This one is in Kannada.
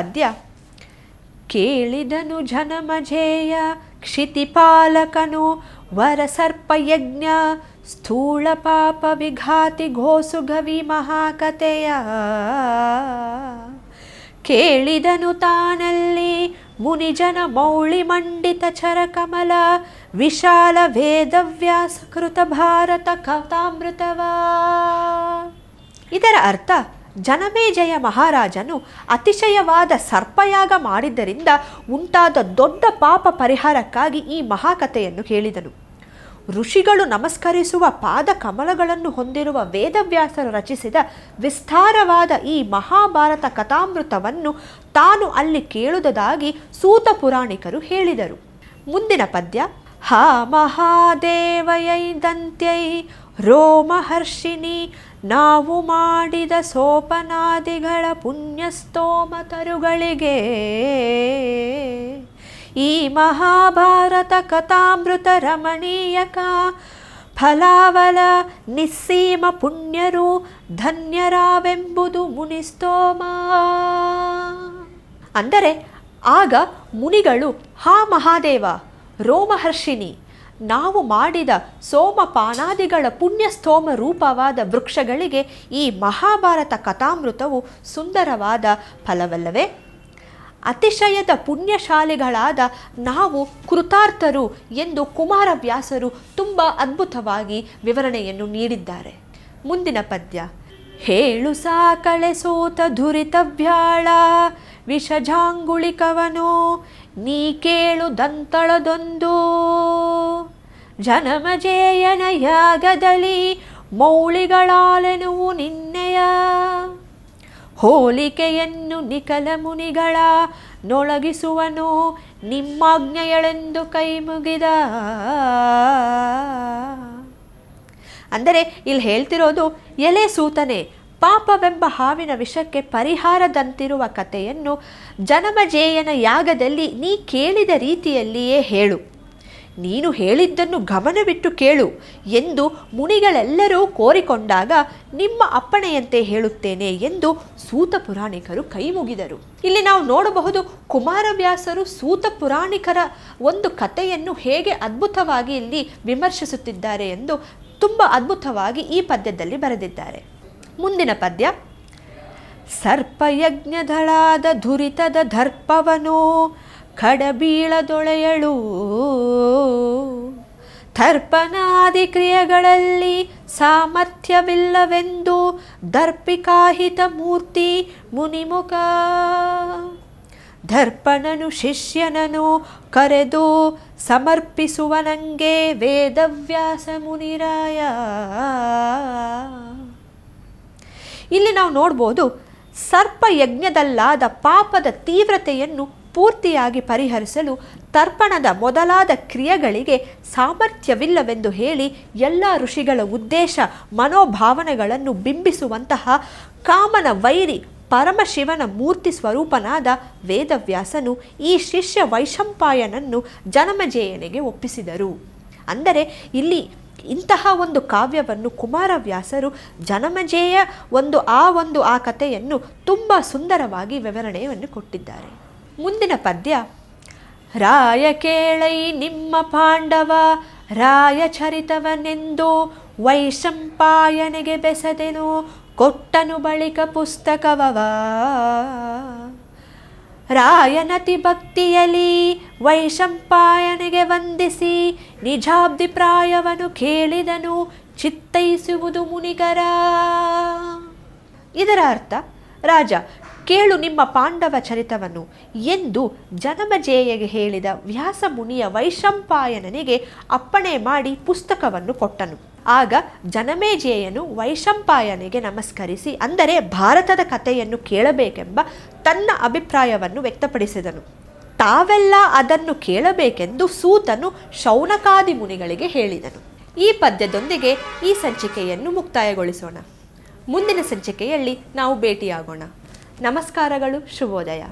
ಪದ್ಯ. ಕೇಳಿದನು ಜನಮಜೇಯ ಕ್ಷಿತಿಪಾಲಕನು ವರಸರ್ಪಯಜ್ಞ ಸ್ಥೂಳ ಪಾಪ ವಿಘಾತಿ ಘೋಸುಗವಿ ಮಹಾಕಥೆಯ. ಕೇಳಿದನು ತಾನಲ್ಲಿ ಮುನಿಜನ ಮೌಳಿ ಮಂಡಿತ ಚರಕಮಲ ವಿಶಾಲ ವೇದವ್ಯಾಸ ಕೃತ ಭಾರತ ಕಥಾಮೃತವಾ. ಇದರ ಅರ್ಥ, ಜನಮೇಜಯ ಮಹಾರಾಜನು ಅತಿಶಯವಾದ ಸರ್ಪಯಾಗ ಮಾಡಿದ್ದರಿಂದ ಉಂಟಾದ ದೊಡ್ಡ ಪಾಪ ಪರಿಹಾರಕ್ಕಾಗಿ ಈ ಮಹಾಕಥೆಯನ್ನು ಕೇಳಿದನು. ಋಷಿಗಳು ನಮಸ್ಕರಿಸುವ ಪಾದ ಕಮಲಗಳನ್ನು ಹೊಂದಿರುವ ವೇದವ್ಯಾಸರು ರಚಿಸಿದ ವಿಸ್ತಾರವಾದ ಈ ಮಹಾಭಾರತ ಕಥಾಮೃತವನ್ನು ತಾನು ಅಲ್ಲಿ ಕೇಳುವುದಾಗಿ ಸೂತ ಪುರಾಣಿಕರು ಹೇಳಿದರು. ಮುಂದಿನ ಪದ್ಯ. ಹಾ ಮಹಾದೇವಯೈ ದಂತ್ಯೈ ರೋಮಹರ್ಷಿಣಿ ನಾವು ಮಾಡಿದ ಸೋಪನಾದಿಗಳ ಪುಣ್ಯಸ್ತೋಮ ತರುಗಳಿಗೆ ಈ ಮಹಾಭಾರತ ಕಥಾಮೃತ ರಮಣೀಯಕ ಫಲಾವಲ ನಿಸ್ಸೀಮ ಪುಣ್ಯರು ಧನ್ಯರಾವೆಂಬುದು ಮುನಿಸ್ತೋಮ. ಅಂದರೆ ಆಗ ಮುನಿಗಳು, ಹಾ ಮಹಾದೇವ, ರೋಮಹರ್ಷಿಣಿ, ನಾವು ಮಾಡಿದ ಸೋಮಪಾನಾದಿಗಳ ಪುಣ್ಯಸ್ತೋಮ ರೂಪವಾದ ವೃಕ್ಷಗಳಿಗೆ ಈ ಮಹಾಭಾರತ ಕಥಾಮೃತವು ಸುಂದರವಾದ ಫಲವಲ್ಲವೇ? ಅತಿಶಯದ ಪುಣ್ಯಶಾಲಿಗಳಾದ ನಾವು ಕೃತಾರ್ಥರು ಎಂದು ಕುಮಾರವ್ಯಾಸರು ತುಂಬ ಅದ್ಭುತವಾಗಿ ವಿವರಣೆಯನ್ನು ನೀಡಿದ್ದಾರೆ. ಮುಂದಿನ ಪದ್ಯ. ಹೇಳು ಸಾಕಳೆ ಸೋತ ಧುರಿತವ್ಯಾಳ ವಿಷಜಾಂಗುಳಿಕವನು ನೀ ಕೇಳು ದಂತಳದೊಂದು ಜನಮಜೇಯನ ಯಾಗದಲ್ಲಿ ಮೌಳಿಗಳಾಲೆನುವು ನಿನ್ನೆಯ ಹೋಲಿಕೆಯನ್ನು ನಿಖಲ ಮುನಿಗಳ ನೊಳಗಿಸುವನು ನಿಮ್ಮಾಜ್ಞೆಯಳೆಂದು ಕೈ ಮುಗಿದ. ಅಂದರೆ ಇಲ್ಲಿ ಹೇಳ್ತಿರೋದು, ಎಲೆ ಸೂತನೆ, ಪಾಪವೆಂಬ ಹಾವಿನ ವಿಷಕ್ಕೆ ಪರಿಹಾರದಂತಿರುವ ಕಥೆಯನ್ನು ಜನಮಜೇಯನ ಯಾಗದಲ್ಲಿ ನೀ ಕೇಳಿದ ರೀತಿಯಲ್ಲಿಯೇ ಹೇಳು. ನೀನು ಹೇಳಿದ್ದನ್ನು ಗಮನವಿಟ್ಟು ಕೇಳು ಎಂದು ಮುನಿಗಳೆಲ್ಲರೂ ಕೋರಿಕೊಂಡಾಗ ನಿಮ್ಮ ಅಪ್ಪಣೆಯಂತೆ ಹೇಳುತ್ತೇನೆ ಎಂದು ಸೂತ ಪುರಾಣಿಕರು ಕೈ ಮುಗಿದರು. ಇಲ್ಲಿ ನಾವು ನೋಡಬಹುದು, ಕುಮಾರವ್ಯಾಸರು ಸೂತ ಪುರಾಣಿಕರ ಒಂದು ಕಥೆಯನ್ನು ಹೇಗೆ ಅದ್ಭುತವಾಗಿ ಇಲ್ಲಿ ವಿಮರ್ಶಿಸುತ್ತಿದ್ದಾರೆ ಎಂದು ತುಂಬ ಅದ್ಭುತವಾಗಿ ಈ ಪದ್ಯದಲ್ಲಿ ಬರೆದಿದ್ದಾರೆ. ಮುಂದಿನ ಪದ್ಯ. ಸರ್ಪಯಜ್ಞದಳಾದ ಧುರಿತದ ದರ್ಪವನು ಕಡಬೀಳದೊಳೆಯಳು ತರ್ಪಣಾದಿ ಕ್ರಿಯೆಗಳಲ್ಲಿ ಸಾಮರ್ಥ್ಯವಿಲ್ಲವೆಂದು ದರ್ಪಿಕಾಹಿತ ಮೂರ್ತಿ ಮುನಿಮುಖ. ದರ್ಪಣನು ಶಿಷ್ಯನನು ಕರೆದು ಸಮರ್ಪಿಸುವನಂಗೆ ವೇದವ್ಯಾಸ ಮುನಿರಾಯ. ಇಲ್ಲಿ ನಾವು ನೋಡ್ಬೋದು, ಸರ್ಪಯಜ್ಞದಲ್ಲಾದ ಪಾಪದ ತೀವ್ರತೆಯನ್ನು ಪೂರ್ತಿಯಾಗಿ ಪರಿಹರಿಸಲು ತರ್ಪಣದ ಮೊದಲಾದ ಕ್ರಿಯೆಗಳಿಗೆ ಸಾಮರ್ಥ್ಯವಿಲ್ಲವೆಂದು ಹೇಳಿ ಎಲ್ಲ ಋಷಿಗಳ ಉದ್ದೇಶ ಮನೋಭಾವನೆಗಳನ್ನು ಬಿಂಬಿಸುವಂತಹ ಕಾಮನ ವೈರಿ ಪರಮಶಿವನ ಮೂರ್ತಿ ಸ್ವರೂಪನಾದ ವೇದವ್ಯಾಸನು ಈ ಶಿಷ್ಯ ವೈಶಂಪಾಯನನ್ನು ಜನಮಜೇಯನಿಗೆ ಒಪ್ಪಿಸಿದರು. ಅಂದರೆ ಇಲ್ಲಿ ಇಂತಹ ಒಂದು ಕಾವ್ಯವನ್ನು ಕುಮಾರವ್ಯಾಸರು ಜನಮಜೇಯ ಆ ಕಥೆಯನ್ನು ತುಂಬ ಸುಂದರವಾಗಿ ವಿವರಣೆಯನ್ನು ಕೊಟ್ಟಿದ್ದಾರೆ. ಮುಂದಿನ ಪದ್ಯ. ರಾಯ ಕೇಳೈ ನಿಮ್ಮ ಪಾಂಡವ ರಾಯ ಚರಿತವನೆಂದು ವೈಶಂಪಾಯನಿಗೆ ಬೆಸೆದೆನು ಕೊಟ್ಟನು ಬಳಿಕ ಪುಸ್ತಕವವ. ರಾಯನತಿ ಭಕ್ತಿಯಲಿ ವೈಶಂಪಾಯನಿಗೆ ವಂದಿಸಿ ನಿಜಾಭಿಪ್ರಾಯವನ್ನು ಕೇಳಿದನು ಚಿತ್ತೈಸುವುದು ಮುನಿಗರ. ಇದರ ಅರ್ಥ, ರಾಜ ಕೇಳು ನಿಮ್ಮ ಪಾಂಡವ ಚರಿತವನ್ನು ಎಂದು ಜನಮಜೇಯಗೆ ಹೇಳಿದ ವ್ಯಾಸ ಮುನಿಯ ವೈಶಂಪಾಯನನಿಗೆ ಅಪ್ಪಣೆ ಮಾಡಿ ಪುಸ್ತಕವನ್ನು ಕೊಟ್ಟನು. ಆಗ ಜನಮೇಜಯನು ವೈಶಂಪಾಯನಿಗೆ ನಮಸ್ಕರಿಸಿ, ಅಂದರೆ ಭಾರತದ ಕಥೆಯನ್ನು ಕೇಳಬೇಕೆಂಬ ತನ್ನ ಅಭಿಪ್ರಾಯವನ್ನು ವ್ಯಕ್ತಪಡಿಸಿದನು. ತಾವೆಲ್ಲ ಅದನ್ನು ಕೇಳಬೇಕೆಂದು ಸೂತನು ಶೌನಕಾದಿ ಮುನಿಗಳಿಗೆ ಹೇಳಿದನು. ಈ ಪದ್ಯದೊಂದಿಗೆ ಈ ಸಂಚಿಕೆಯನ್ನು ಮುಕ್ತಾಯಗೊಳಿಸೋಣ. ಮುಂದಿನ ಸಂಚಿಕೆಯಲ್ಲಿ ನಾವು ಭೇಟಿಯಾಗೋಣ. ನಮಸ್ಕಾರಗಳು, ಶುಭೋದಯ.